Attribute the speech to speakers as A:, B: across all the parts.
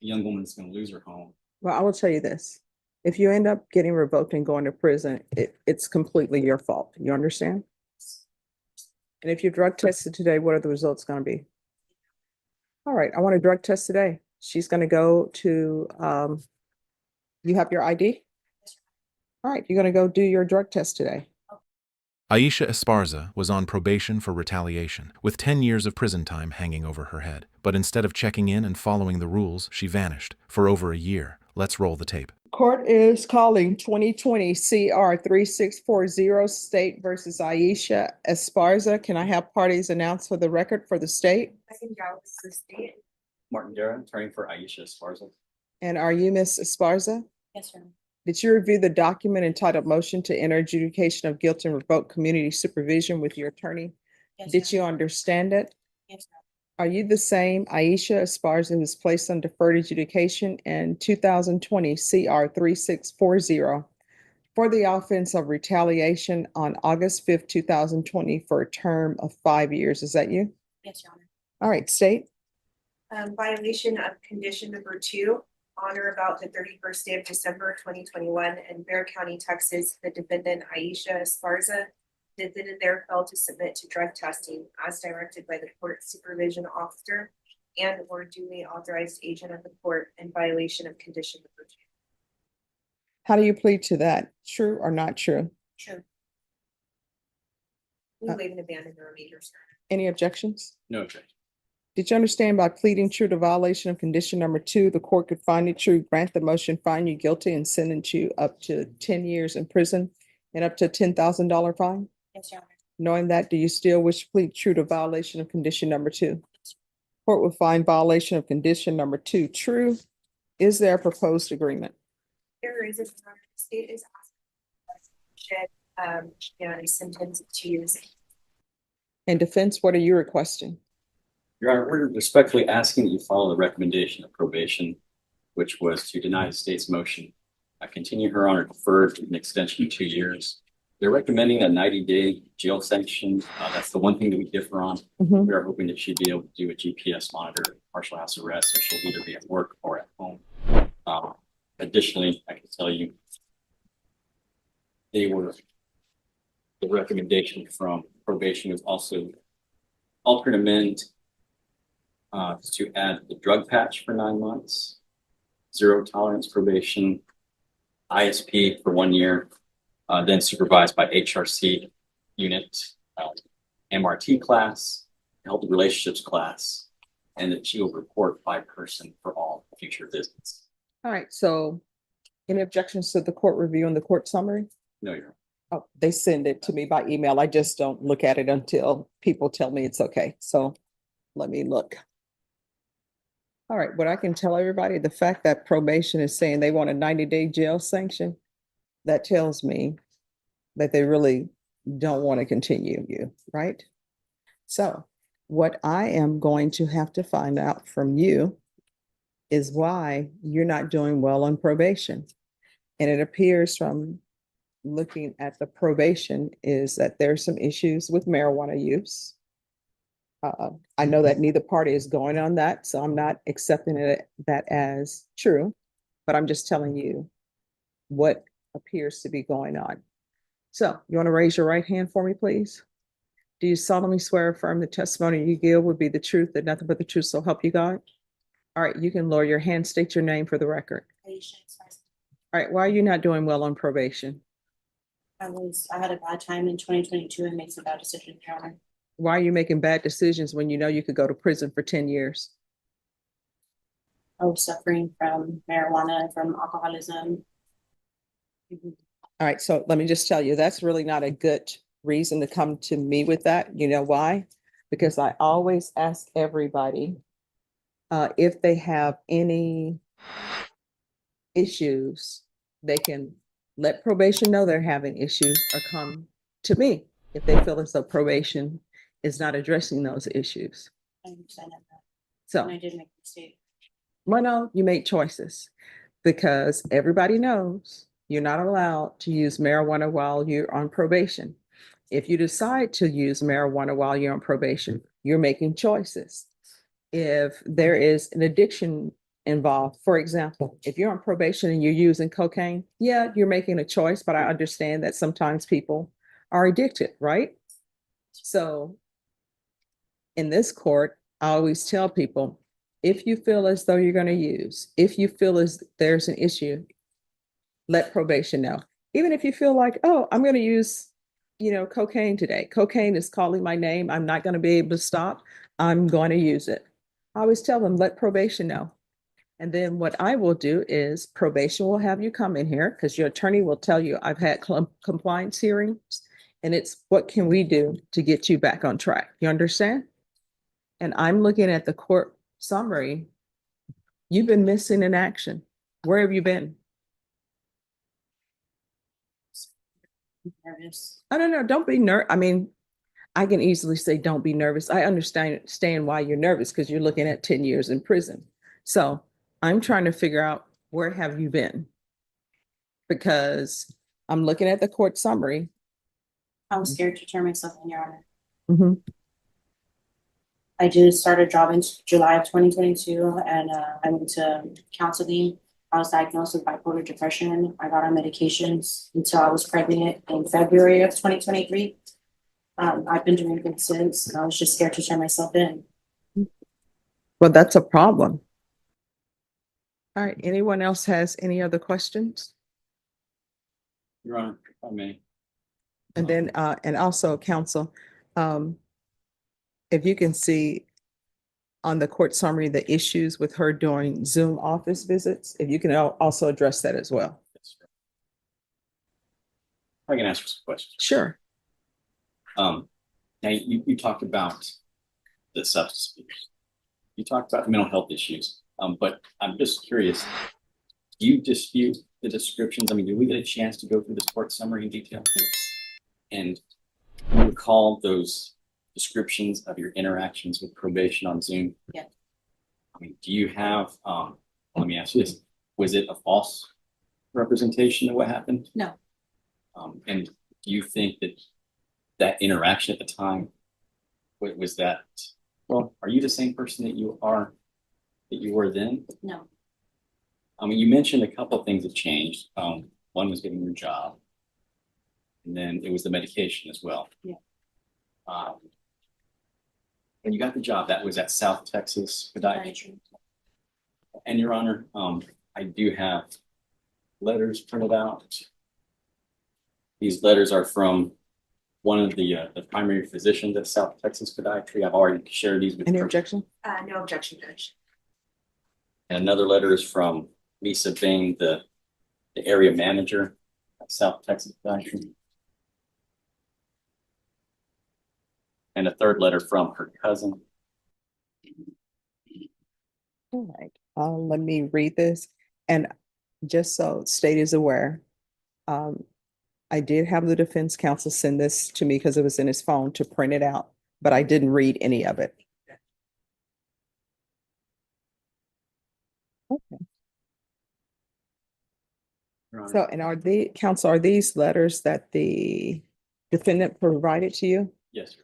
A: the young woman's going to lose her home.
B: Well, I will tell you this. If you end up getting revoked and going to prison, it's completely your fault. You understand? And if you're drug tested today, what are the results going to be? All right, I want a drug test today. She's going to go to, you have your ID? All right, you're going to go do your drug test today.
C: Aisha Esparza was on probation for retaliation, with 10 years of prison time hanging over her head. But instead of checking in and following the rules, she vanished for over a year. Let's roll the tape.
B: Court is calling 2020 CR 3640 State versus Aisha Esparza. Can I have parties announced for the record for the state?
D: I can go with the state.
A: Martin Guerra, attorney for Aisha Esparza.
B: And are you Miss Esparza?
D: Yes, sir.
B: Did you review the document entitled Motion to Enter Adjudication of Guilt and Revoke Community Supervision with your attorney?
D: Yes,
B: Did
D: sir.
B: you understand it?
D: Yes, sir.
B: Are you the same Aisha Esparza who was placed on deferred adjudication in 2020 CR 3640 for the offense of retaliation on August 5th, 2020 for a term of 5 years? Is that you?
D: Yes, Your Honor.
B: All right, state.
D: Violation of condition number 2, on or about the 31st day of December 2021 in Bexar County, Texas, the defendant Aisha Esparza did then and there fail to submit to drug testing as directed by the court supervision officer and or duly authorized agent of the court in violation of condition number 2.
B: How do you plead to that? True or not true?
D: True. We waive and abandon the remainder, sir.
B: Any objections?
A: No objection.
B: Did you understand by pleading true to violation of condition number 2, the court could find you true, grant the motion, find you guilty, and sentence you up to 10 years in prison and up to a $10,000 fine?
D: Yes, Your Honor.
B: Knowing that, do you still wish to plead true to violation of condition number 2? Court will find violation of condition number 2 true. Is there a proposed agreement?
D: There is, Your Honor. The state is asking and a sentence of 2 years.
B: In defense, what are you requesting?
A: Your Honor, we're respectfully asking that you follow the recommendation of probation, which was to deny the state's motion, continue her on a deferred an extension of 2 years. They're recommending a 90-day jail sanction. That's the one thing that we differ on.
B: Mhm.
A: We are hoping that she'd be able to do a GPS monitor, partial house arrest, so she'll either be at work or at home. Additionally, I can tell you, the recommendation from probation was also alternate amend to add the drug patch for 9 months, 0 tolerance probation, ISP for 1 year, then supervised by HRC unit, MRT class, healthy relationships class, and that she will report by person for all future visits.
B: All right, so any objections to the court review and the court summary?
A: No, Your Honor.
B: Oh, they send it to me by email. I just don't look at it until people tell me it's okay. So let me look. All right, what I can tell everybody, the fact that probation is saying they want a 90-day jail sanction, that tells me that they really don't want to continue you, right? So what I am going to have to find out from you is why you're not doing well on probation. And it appears from looking at the probation is that there's some issues with marijuana use. I know that neither party is going on that, so I'm not accepting that as true, but I'm just telling you what appears to be going on. So you want to raise your right hand for me, please? Do you solemnly swear or affirm the testimony you give would be the truth, that nothing but the truth, so help you God? All right, you can lower your hand, state your name for the record.
D: Aisha Esparza.
B: All right, why are you not doing well on probation?
D: I had a bad time in 2022 and made some bad decisions, Your Honor.
B: Why are you making bad decisions when you know you could go to prison for 10 years?
D: I was suffering from marijuana, from alcoholism.
B: All right, so let me just tell you, that's really not a good reason to come to me with that. You know why? Because I always ask everybody if they have any issues, they can let probation know they're having issues or come to me if they feel as though probation is not addressing those issues.
D: I understand that.
B: So,
D: And I did make a mistake.
B: well, no, you made choices because everybody knows you're not allowed to use marijuana while you're on probation. If you decide to use marijuana while you're on probation, you're making choices. If there is an addiction involved. For example, if you're on probation and you're using cocaine, yeah, you're making a choice, but I understand that sometimes people are addicted, right? So in this court, I always tell people, if you feel as though you're going to use, if you feel as there's an issue, let probation know. Even if you feel like, oh, I'm going to use, cocaine today. Cocaine is calling my name. I'm not going to be able to stop. I'm going to use it. I always tell them, let probation know. And then what I will do is probation will have you come in here because your attorney will tell you, I've had compliance hearings, and it's what can we do to get you back on track? You understand? And I'm looking at the court summary. You've been missing in action. Where have you been?
E: Nervous.
B: I don't know. Don't be I mean, I can easily say, don't be nervous. I understand why you're nervous because you're looking at 10 years in prison. So I'm trying to figure out, where have you been? Because I'm looking at the court summary.
E: I was scared to turn myself in, Your Honor.
B: Mm-hmm.
E: I just started a job in July of 2022, and I went to counseling. I was diagnosed with bipolar depression. I got on medications until I was pregnant in February of 2023. I've been doing good since, and I was just scared to turn myself in.
B: Well, that's a problem. All right. Anyone else has any other questions?
A: Your Honor, if I may.
B: And then, and also counsel, if you can see on the court summary, the issues with her during Zoom office visits, if you can also address that as well.
A: Yes, sir. I can ask you some questions.
B: Sure.
A: Now you talked about the substance abuse. You talked about the mental health issues. But I'm just curious, do you dispute the descriptions? I mean, do we get a chance to go through this court summary in detail? And do you recall those descriptions of your interactions with probation on Zoom?
E: Yeah.
A: I mean, do you have, let me ask you this, was it a false representation of what happened?
E: No.
A: And do you think that that interaction at the time, was that, well, are you the same person that you were then?
E: No.
A: I mean, you mentioned a couple of things that changed. One was getting your job, and then it was the medication as well.
E: Yeah.
A: When you got the job, that was at South Texas Podiatry. And Your Honor, I do have letters printed out. These letters are from one of the primary physicians at South Texas Podiatry. I've already shared these with
B: Any
A: her.
B: objection?
D: No objection, Judge.
A: And another letter is from Lisa Bing, the area manager at South Texas Podiatry. And a third letter from her cousin.
B: All right. Let me read this. And just so state is aware, I did have the defense counsel send this to me because it was in his phone to print it out, but I didn't read any of it. Okay. So, and are are these letters that the defendant provided to you?
A: Yes, sir.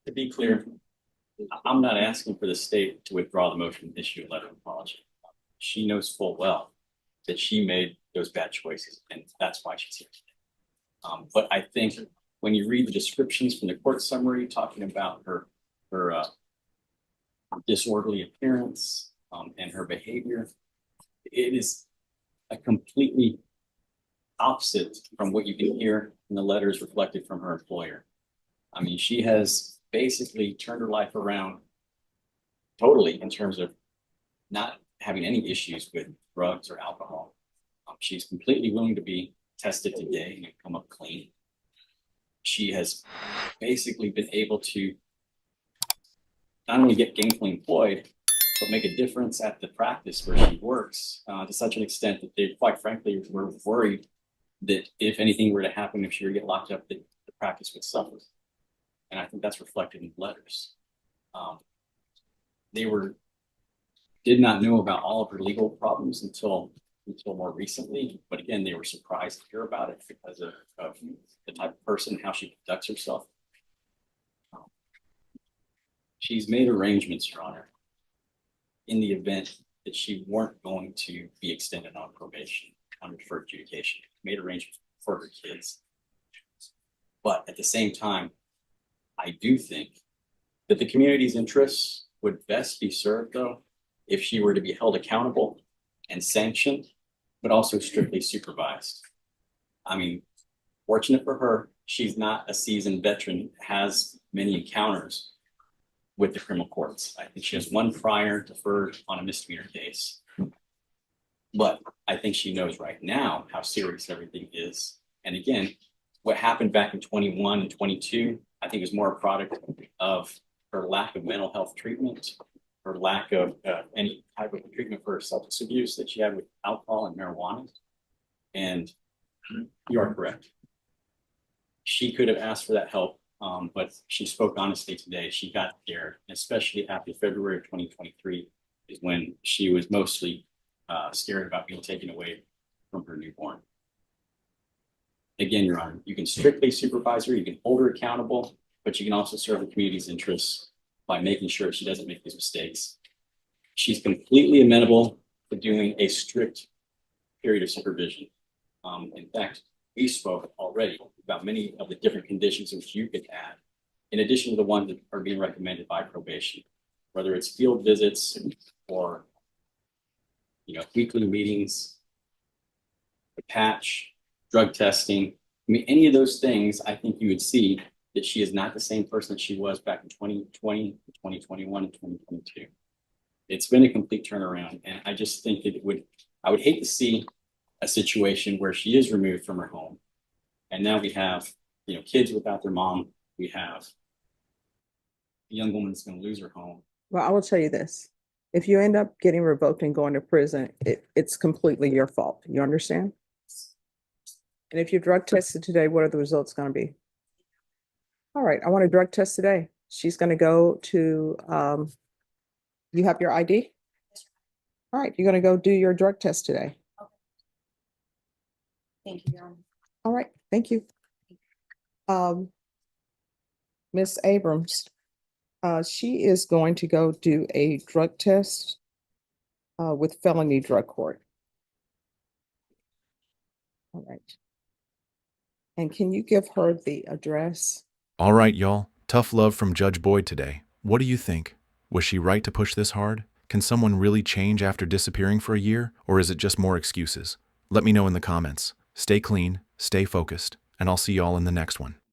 A: To be clear, I'm not asking for the state to withdraw the motion and issue a letter of apology. She knows full well that she made those bad choices, and that's why she's here today. But I think when you read the descriptions from the court summary talking about her disorderly appearance and her behavior, it is a completely opposite from what you can hear in the letters reflected from her employer. I mean, she has basically turned her life around totally in terms of not having any issues with drugs or alcohol. She's completely willing to be tested today and come up clean. She has basically been able to not only get gainfully employed, but make a difference at the practice where she works to such an extent that they, quite frankly, were worried that if anything were to happen, if she were to get locked up, that the practice would suffer. And I think that's reflected in the letters. They did not know about all of her legal problems until more recently. But again, they were surprised to hear about it because of the type of person, how she conducts herself. She's made arrangements, Your Honor, in the event that she weren't going to be extended on probation on deferred adjudication. Made arrangements for her kids. But at the same time, I do think that the community's interests would best be served, though, if she were to be held accountable and sanctioned, but also strictly supervised. I mean, fortunate for her, she's not a seasoned veteran, has many encounters with the criminal courts. I think she has one prior deferred on a misdemeanor case. But I think she knows right now how serious everything is. And again, what happened back in 21 and 22, I think is more a product of her lack of mental health treatment, her lack of any type of treatment for her substance abuse that she had with alcohol and marijuana. And you are correct. She could have asked for that help, but she spoke honestly today. She got scared, especially after February of 2023 is when she was mostly scared about being taken away from her newborn. Again, Your Honor, you can strictly supervise her, you can hold her accountable, but you can also serve the community's interests by making sure she doesn't make these mistakes. She's completely amenable to doing a strict period of supervision. In fact, we spoke already about many of the different conditions which you could add, in addition to the ones that are being recommended by probation, whether it's field visits or weekly meetings, the patch, drug testing. I mean, any of those things, I think you would see that she is not the same person that she was back in 2020, 2021, and 2022. It's been a complete turnaround. And I just think that I would hate to see a situation where she is removed from her home. And now we have, kids without their mom. We have a young woman that's going to lose her home.
B: Well, I will tell you this. If you end up getting revoked and going to prison, it's completely your fault. You understand? And if you're drug tested today, what are the results going to be? All right, I want a drug test today. She's going to go to, you have your ID? All right, you're going to go do your drug test today.
E: Thank you, Your Honor.
B: All right, thank you. Miss Abrams, she is going to go do a drug test with felony drug court. All right. And can you give her the address?
C: All right, y'all. Tough love from Judge Boyd today. What do you think? Was she right to push this hard? Can someone really change after disappearing for a year? Or is it just more excuses? Let me know in the comments. Stay clean, stay focused, and I'll see y'all in the next one.